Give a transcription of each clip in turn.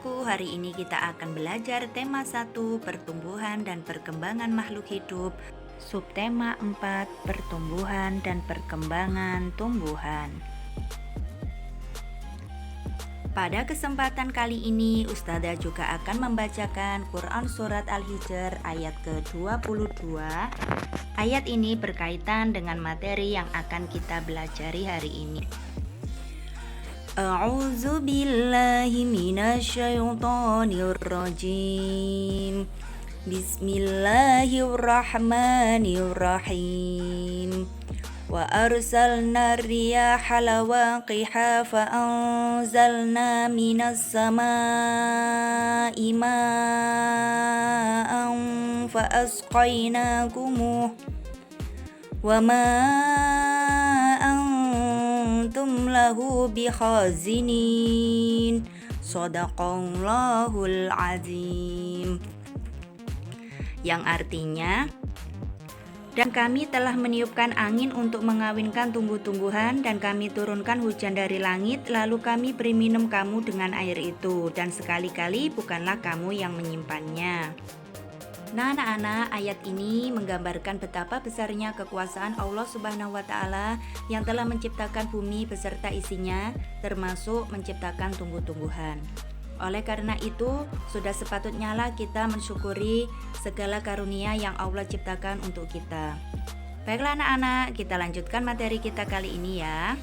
anak-anakku, hari ini kita akan belajar tema 1, pertumbuhan dan perkembangan makhluk hidup. Subtema 4, pertumbuhan dan perkembangan tumbuhan. Pada kesempatan kali ini, Ustazah juga akan membacakan Quran Surat Al-Hijr ayat ke-22. Ayat ini berkaitan dengan materi yang akan kita belajari hari ini. A'udzu billahi minasyaitonir rajim. Bismillahirrahmanirrahim. Wa arsalna riyaha lawaqiha fa anzalna minas samaa'i ma'an fa asqaynakumuh wa ma antum lahu bikhazinin. Shadaqallahul azim. Yang artinya, dan kami telah meniupkan angin untuk mengawinkan tumbuh-tumbuhan, dan kami turunkan hujan dari langit, lalu kami beri minum kamu dengan air itu, dan sekali-kali bukanlah kamu yang menyimpannya. Nah anak-anak, ayat ini menggambarkan betapa besarnya kekuasaan Allah Subhanahu wa Ta'ala yang telah menciptakan bumi beserta isinya, termasuk menciptakan tumbuh-tumbuhan. Oleh karena itu, sudah sepatutnya lah kita mensyukuri segala karunia yang Allah ciptakan untuk kita. Baiklah anak-anak, kita lanjutkan materi kita kali ini ya.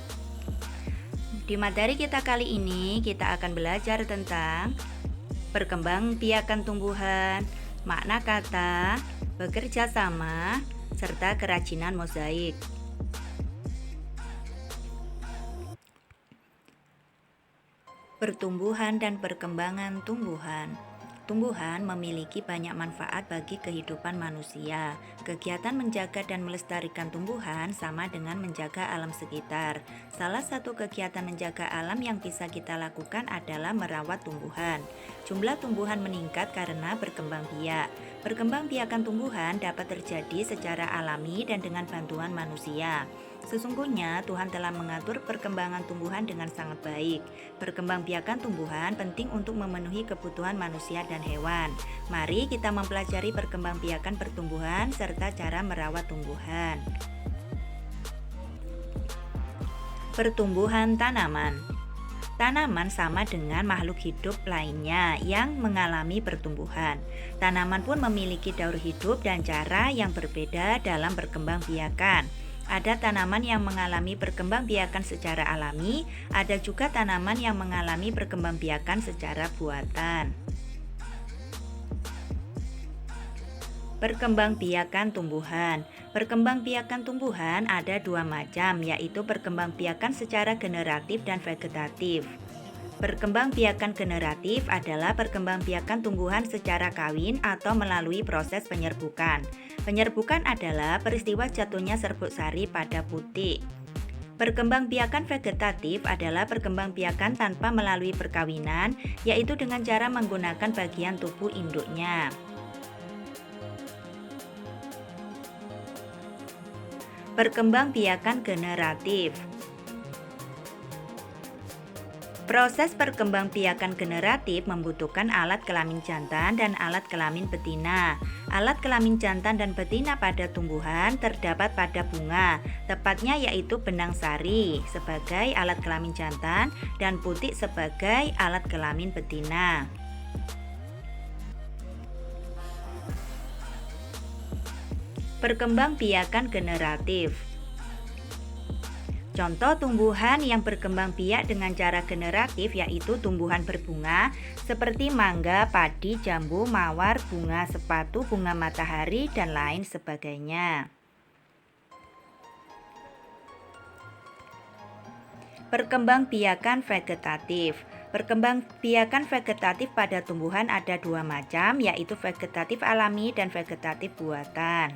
Di materi kita kali ini, kita akan belajar tentang perkembangbiakan tumbuhan, makna kata, bekerja sama, serta kerajinan mozaik. Pertumbuhan dan perkembangan tumbuhan. Tumbuhan memiliki banyak manfaat bagi kehidupan manusia. Kegiatan menjaga dan melestarikan tumbuhan sama dengan menjaga alam sekitar. Salah satu kegiatan menjaga alam yang bisa kita lakukan adalah merawat tumbuhan. Jumlah tumbuhan meningkat karena berkembang biak. Perkembangbiakan tumbuhan dapat terjadi secara alami dan dengan bantuan manusia. Sesungguhnya Tuhan telah mengatur perkembangan tumbuhan dengan sangat baik. Perkembangbiakan tumbuhan penting untuk memenuhi kebutuhan manusia dan hewan. Mari kita mempelajari perkembangbiakan pertumbuhan serta cara merawat tumbuhan. Pertumbuhan tanaman. Tanaman sama dengan makhluk hidup lainnya yang mengalami pertumbuhan. Tanaman pun memiliki daur hidup dan cara yang berbeda dalam perkembangbiakan. Ada tanaman yang mengalami perkembangbiakan secara alami, ada juga tanaman yang mengalami perkembangbiakan secara buatan. Perkembangbiakan tumbuhan. Perkembangbiakan tumbuhan ada dua macam, yaitu perkembangbiakan secara generatif dan vegetatif. Perkembangbiakan generatif adalah perkembangbiakan tumbuhan secara kawin atau melalui proses penyerbukan. Penyerbukan adalah peristiwa jatuhnya serbuk sari pada putik. Perkembangbiakan vegetatif adalah perkembangbiakan tanpa melalui perkawinan, yaitu dengan cara menggunakan bagian tubuh induknya. Perkembangbiakan generatif. Proses perkembangbiakan generatif membutuhkan alat kelamin jantan dan alat kelamin betina. Alat kelamin jantan dan betina pada tumbuhan terdapat pada bunga, tepatnya yaitu benang sari sebagai alat kelamin jantan dan putik sebagai alat kelamin betina. Perkembangbiakan generatif. Contoh tumbuhan yang berkembang biak dengan cara generatif yaitu tumbuhan berbunga seperti mangga, padi, jambu, mawar, bunga sepatu, bunga matahari, dan lain sebagainya. Perkembangbiakan vegetatif. Perkembangbiakan vegetatif pada tumbuhan ada dua macam, yaitu vegetatif alami dan vegetatif buatan.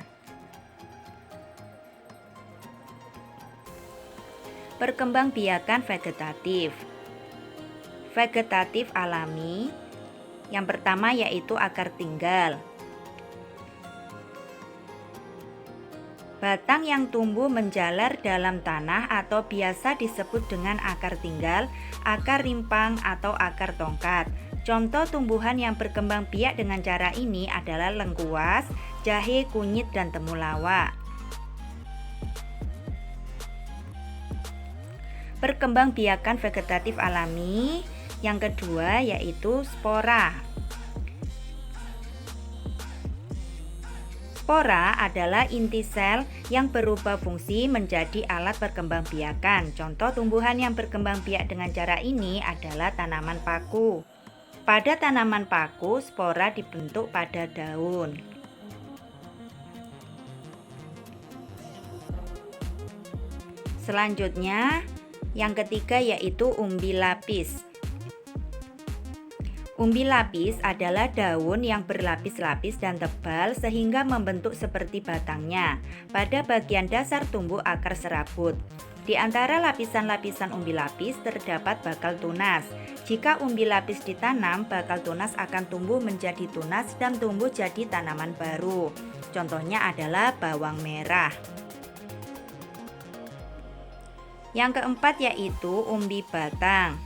Perkembangbiakan vegetatif. Vegetatif alami. Yang pertama yaitu akar tinggal. Batang yang tumbuh menjalar dalam tanah atau biasa disebut dengan akar tinggal, akar rimpang atau akar tongkat. Contoh tumbuhan yang berkembang biak dengan cara ini adalah lengkuas, jahe, kunyit, dan temulawak. Perkembangbiakan vegetatif alami yang kedua yaitu spora. Spora adalah inti sel yang berubah fungsi menjadi alat perkembangbiakan. Contoh tumbuhan yang berkembang biak dengan cara ini adalah tanaman paku. Pada tanaman paku, spora dibentuk pada daun. Selanjutnya, yang ketiga yaitu umbi lapis. Umbi lapis adalah daun yang berlapis-lapis dan tebal sehingga membentuk seperti batangnya. Pada bagian dasar tumbuh akar serabut. Di antara lapisan-lapisan umbi lapis terdapat bakal tunas. Jika umbi lapis ditanam, bakal tunas akan tumbuh menjadi tunas dan tumbuh jadi tanaman baru. Contohnya adalah bawang merah. Yang keempat yaitu umbi batang.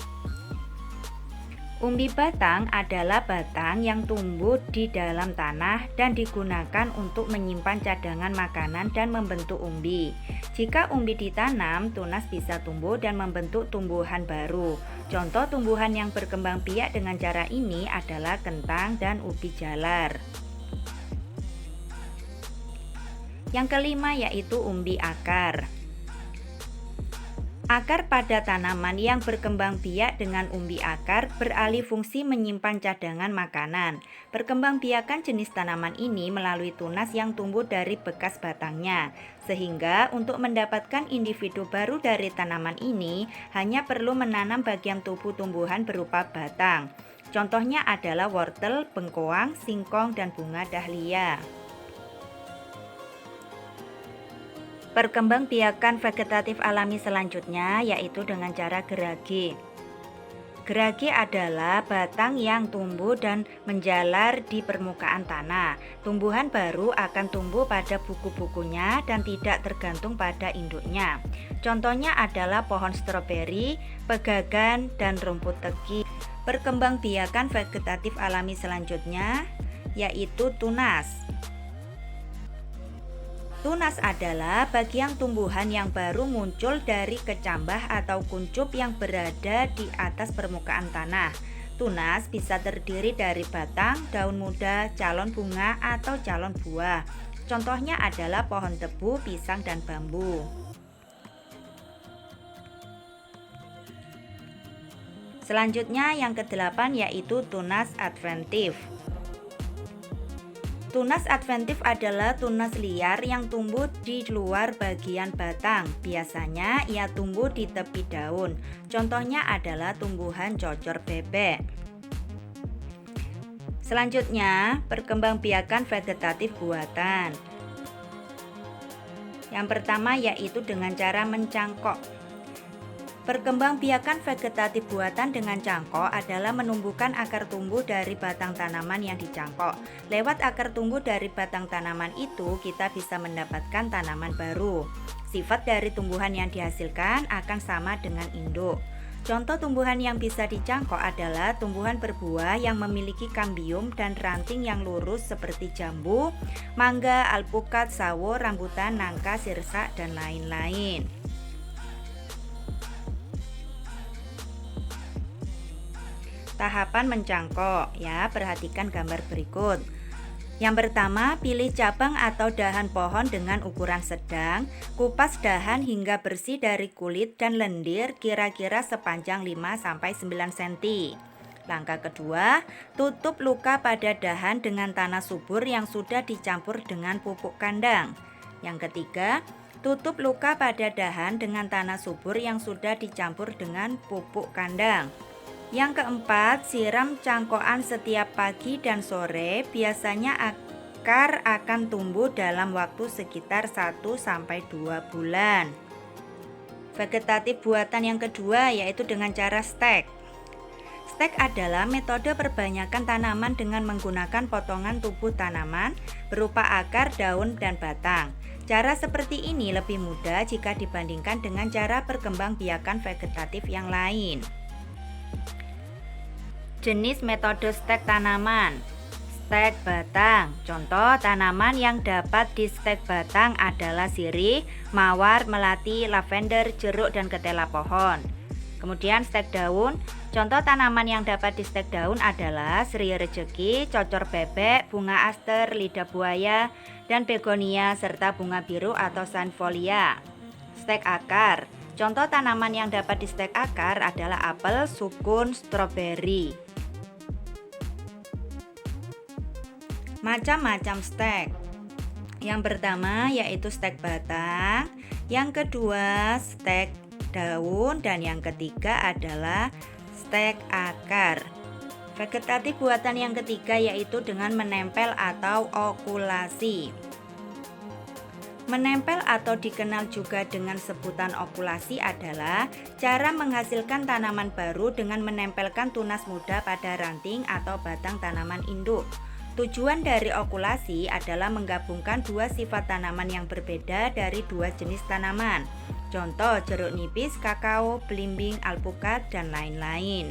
Umbi batang adalah batang yang tumbuh di dalam tanah dan digunakan untuk menyimpan cadangan makanan dan membentuk umbi. Jika umbi ditanam, tunas bisa tumbuh dan membentuk tumbuhan baru. Contoh tumbuhan yang berkembang biak dengan cara ini adalah kentang dan ubi jalar. Yang kelima yaitu umbi akar. Akar pada tanaman yang berkembang biak dengan umbi akar beralih fungsi menyimpan cadangan makanan. Perkembangbiakan jenis tanaman ini melalui tunas yang tumbuh dari bekas batangnya. Sehingga untuk mendapatkan individu baru dari tanaman ini hanya perlu menanam bagian tubuh tumbuhan berupa batang. Contohnya adalah wortel, bengkoang, singkong, dan bunga dahlia. Perkembangbiakan vegetatif alami selanjutnya yaitu dengan cara gerage. Gerage adalah batang yang tumbuh dan menjalar di permukaan tanah. Tumbuhan baru akan tumbuh pada buku-bukunya dan tidak tergantung pada induknya. Contohnya adalah pohon stroberi, pegagan, dan rumput tegi. Perkembangbiakan vegetatif alami selanjutnya yaitu tunas. Tunas adalah bagian tumbuhan yang baru muncul dari kecambah atau kuncup yang berada di atas permukaan tanah. Tunas bisa terdiri dari batang, daun muda, calon bunga, atau calon buah. Contohnya adalah pohon tebu, pisang, dan bambu. Selanjutnya yang kedelapan yaitu tunas adventif. Tunas adventif adalah tunas liar yang tumbuh di luar bagian batang. Biasanya ia tumbuh di tepi daun. Contohnya adalah tumbuhan cocor bebek. Selanjutnya, perkembangbiakan vegetatif buatan. Yang pertama yaitu dengan cara mencangkok. Perkembangbiakan vegetatif buatan dengan cangkok adalah menumbuhkan akar tumbuh dari batang tanaman yang dicangkok. Lewat akar tumbuh dari batang tanaman itu, kita bisa mendapatkan tanaman baru. Sifat dari tumbuhan yang dihasilkan akan sama dengan induk. Contoh tumbuhan yang bisa dicangkok adalah tumbuhan berbuah yang memiliki kambium dan ranting yang lurus seperti jambu, mangga, alpukat, sawo, rambutan, nangka, sirsak, dan lain-lain. Tahapan mencangkok, ya, perhatikan gambar berikut. Yang pertama, pilih cabang atau dahan pohon dengan ukuran sedang, kupas dahan hingga bersih dari kulit dan lendir kira-kira sepanjang 5-9 cm. Langkah kedua, tutup luka pada dahan dengan tanah subur yang sudah dicampur dengan pupuk kandang. Yang ketiga, tutup luka pada dahan dengan tanah subur yang sudah dicampur dengan pupuk kandang. Yang keempat, siram cangkokan setiap pagi dan sore. Biasanya akar akan tumbuh dalam waktu sekitar 1-2 bulan. Vegetatif buatan yang kedua yaitu dengan cara stek. Stek adalah metode perbanyakan tanaman dengan menggunakan potongan tubuh tanaman berupa akar, daun, dan batang. Cara seperti ini lebih mudah jika dibandingkan dengan cara perkembangbiakan vegetatif yang lain. Jenis metode stek tanaman. Stek batang. Contoh tanaman yang dapat di stek batang adalah sirih, mawar, melati, lavender, jeruk, dan ketela pohon. Kemudian stek daun. Contoh tanaman yang dapat di stek daun adalah serai rejeki, cocor bebek, bunga aster, lidah buaya, dan begonia, serta bunga biru atau sunfolia. Stek akar. Contoh tanaman yang dapat di stek akar adalah apel, sukun, stroberi. Macam-macam stek. Yang pertama yaitu stek batang, yang kedua stek daun, dan yang ketiga adalah stek akar. Vegetatif buatan yang ketiga yaitu dengan menempel atau okulasi. Menempel atau dikenal juga dengan sebutan okulasi adalah cara menghasilkan tanaman baru dengan menempelkan tunas muda pada ranting atau batang tanaman induk. Tujuan dari okulasi adalah menggabungkan dua sifat tanaman yang berbeda dari dua jenis tanaman. Contoh jeruk nipis, kakao, belimbing, alpukat, dan lain-lain.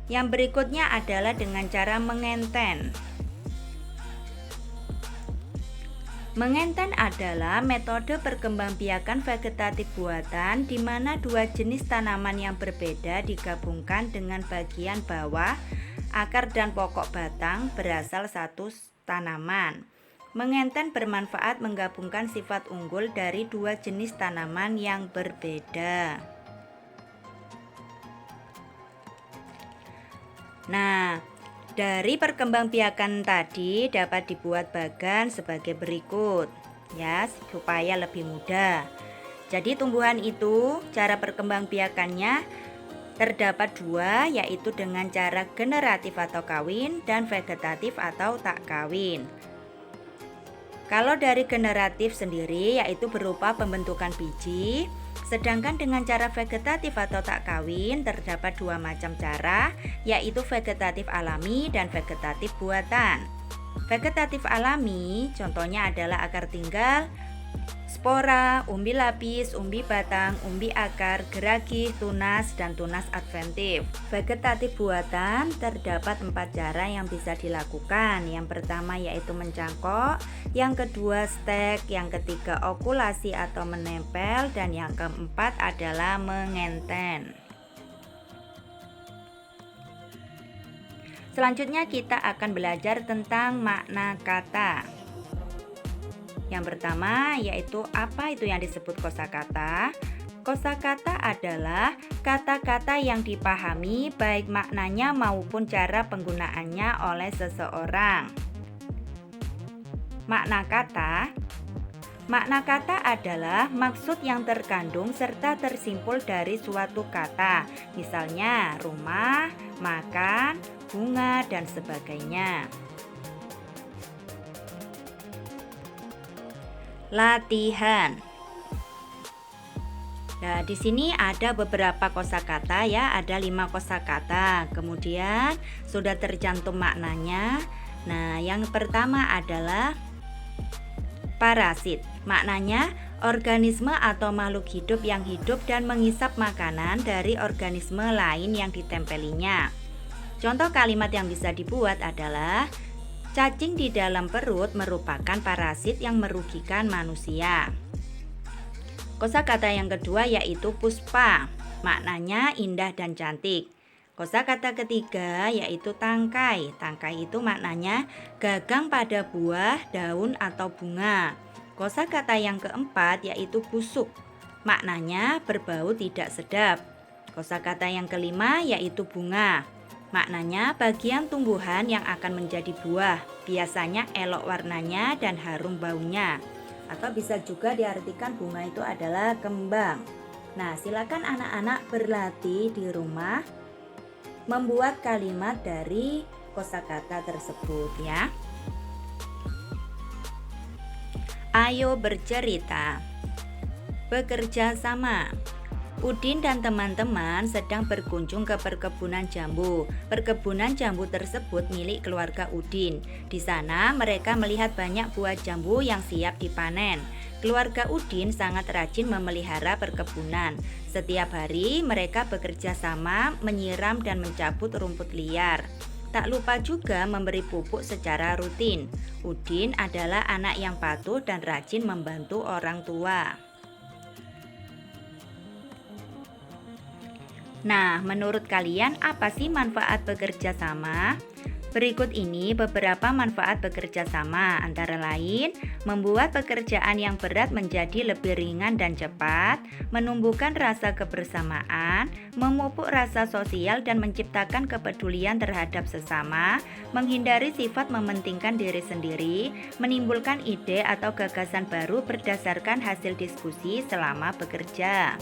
Yang berikutnya adalah dengan cara mengenten. Mengenten adalah metode perkembangbiakan vegetatif buatan di mana dua jenis tanaman yang berbeda digabungkan dengan bagian bawah, akar dan pokok batang berasal satu tanaman. Mengenten bermanfaat menggabungkan sifat unggul dari dua jenis tanaman yang berbeda. Nah, dari perkembangbiakan tadi dapat dibuat bagan sebagai berikut, ya, supaya lebih mudah. Jadi tumbuhan itu cara perkembangbiakannya terdapat dua, yaitu dengan cara generatif atau kawin dan vegetatif atau tak kawin. Kalau dari generatif sendiri yaitu berupa pembentukan biji, sedangkan dengan cara vegetatif atau tak kawin terdapat dua macam cara, yaitu vegetatif alami dan vegetatif buatan. Vegetatif alami contohnya adalah akar tinggal, spora, umbi lapis, umbi batang, umbi akar, geragih, tunas, dan tunas adventif. Vegetatif buatan terdapat 4 cara yang bisa dilakukan. Yang pertama yaitu mencangkok, yang kedua stek, yang ketiga okulasi atau menempel, dan yang keempat adalah mengenten. Selanjutnya kita akan belajar tentang makna kata. Yang pertama yaitu apa itu yang disebut kosakata. Kosakata adalah kata-kata yang dipahami baik maknanya maupun cara penggunaannya oleh seseorang. Makna kata adalah maksud yang terkandung serta tersimpul dari suatu kata, misalnya rumah, makan, bunga, dan sebagainya. Latihan. Nah, di sini ada beberapa kosakata ya, ada 5 kosakata. Kemudian sudah tercantum maknanya. Nah, yang pertama adalah parasit. Maknanya organisme atau makhluk hidup yang hidup dan menghisap makanan dari organisme lain yang ditempelinya. Contoh kalimat yang bisa dibuat adalah cacing di dalam perut merupakan parasit yang merugikan manusia. Kosakata yang kedua yaitu puspa, maknanya indah dan cantik. Kosakata ketiga yaitu tangkai. Tangkai itu maknanya gagang pada buah, daun, atau bunga. Kosakata yang keempat yaitu busuk, maknanya berbau tidak sedap. Kosakata yang kelima yaitu bunga. Maknanya bagian tumbuhan yang akan menjadi buah, biasanya elok warnanya dan harum baunya. Atau bisa juga diartikan bunga itu adalah kembang. Nah, silakan anak-anak berlatih di rumah membuat kalimat dari kosakata tersebut ya. Ayo bercerita. Bekerja sama. Udin dan teman-teman sedang berkunjung ke perkebunan jambu. Perkebunan jambu tersebut milik keluarga Udin. Di sana mereka melihat banyak buah jambu yang siap dipanen. Keluarga Udin sangat rajin memelihara perkebunan. Setiap hari mereka bekerja sama menyiram dan mencabut rumput liar. Tak lupa juga memberi pupuk secara rutin. Udin adalah anak yang patuh dan rajin membantu orang tua. Nah, menurut kalian apa sih manfaat bekerja sama? Berikut ini beberapa manfaat bekerja sama, antara lain membuat pekerjaan yang berat menjadi lebih ringan dan cepat, menumbuhkan rasa kebersamaan, memupuk rasa sosial dan menciptakan kepedulian terhadap sesama, menghindari sifat mementingkan diri sendiri, menimbulkan ide atau gagasan baru berdasarkan hasil diskusi selama bekerja.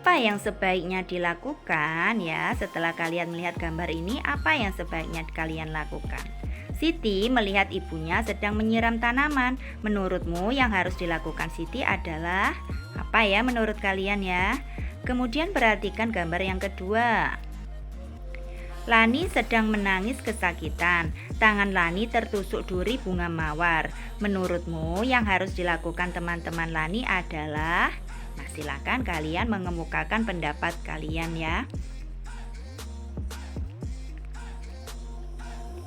Apa yang sebaiknya dilakukan ya setelah kalian melihat gambar ini? Apa yang sebaiknya kalian lakukan? Siti melihat ibunya sedang menyiram tanaman. Menurutmu yang harus dilakukan Siti adalah apa ya menurut kalian ya? Kemudian perhatikan gambar yang kedua. Lani sedang menangis kesakitan. Tangan Lani tertusuk duri bunga mawar. Menurutmu yang harus dilakukan teman-teman Lani adalah? Nah, silakan kalian mengemukakan pendapat kalian ya.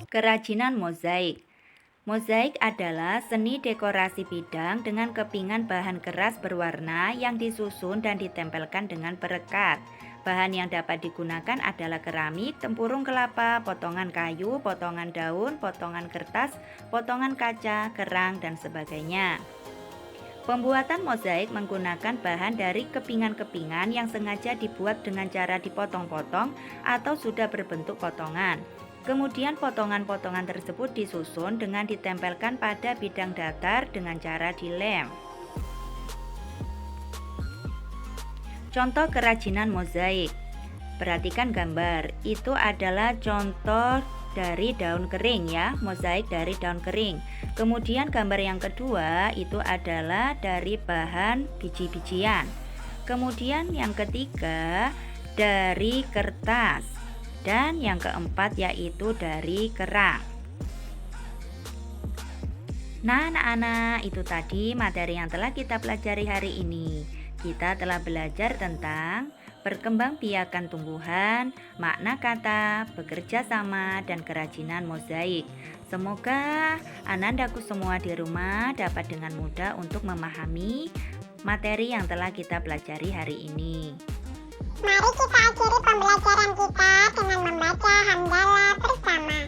Kerajinan mozaik. Mozaik adalah seni dekorasi bidang dengan kepingan bahan keras berwarna yang disusun dan ditempelkan dengan perekat. Bahan yang dapat digunakan adalah keramik, tempurung kelapa, potongan kayu, potongan daun, potongan kertas, potongan kaca, kerang, dan sebagainya. Pembuatan mozaik menggunakan bahan dari kepingan-kepingan yang sengaja dibuat dengan cara dipotong-potong atau sudah berbentuk potongan. Kemudian potongan-potongan tersebut disusun dengan ditempelkan pada bidang datar dengan cara dilem. Contoh kerajinan mozaik. Perhatikan gambar, itu adalah contoh dari daun kering ya, mozaik dari daun kering. Kemudian gambar yang kedua itu adalah dari bahan biji-bijian. Kemudian yang ketiga dari kertas. Dan yang keempat yaitu dari kerang. Nah anak-anak, itu tadi materi yang telah kita pelajari hari ini. Kita telah belajar tentang perkembangbiakan tumbuhan, makna kata, bekerja sama, dan kerajinan mozaik. Semoga anandaku semua di rumah dapat dengan mudah untuk memahami materi yang telah kita pelajari hari ini. Mari kita akhiri pembelajaran kita dengan membaca hamdalah bersama.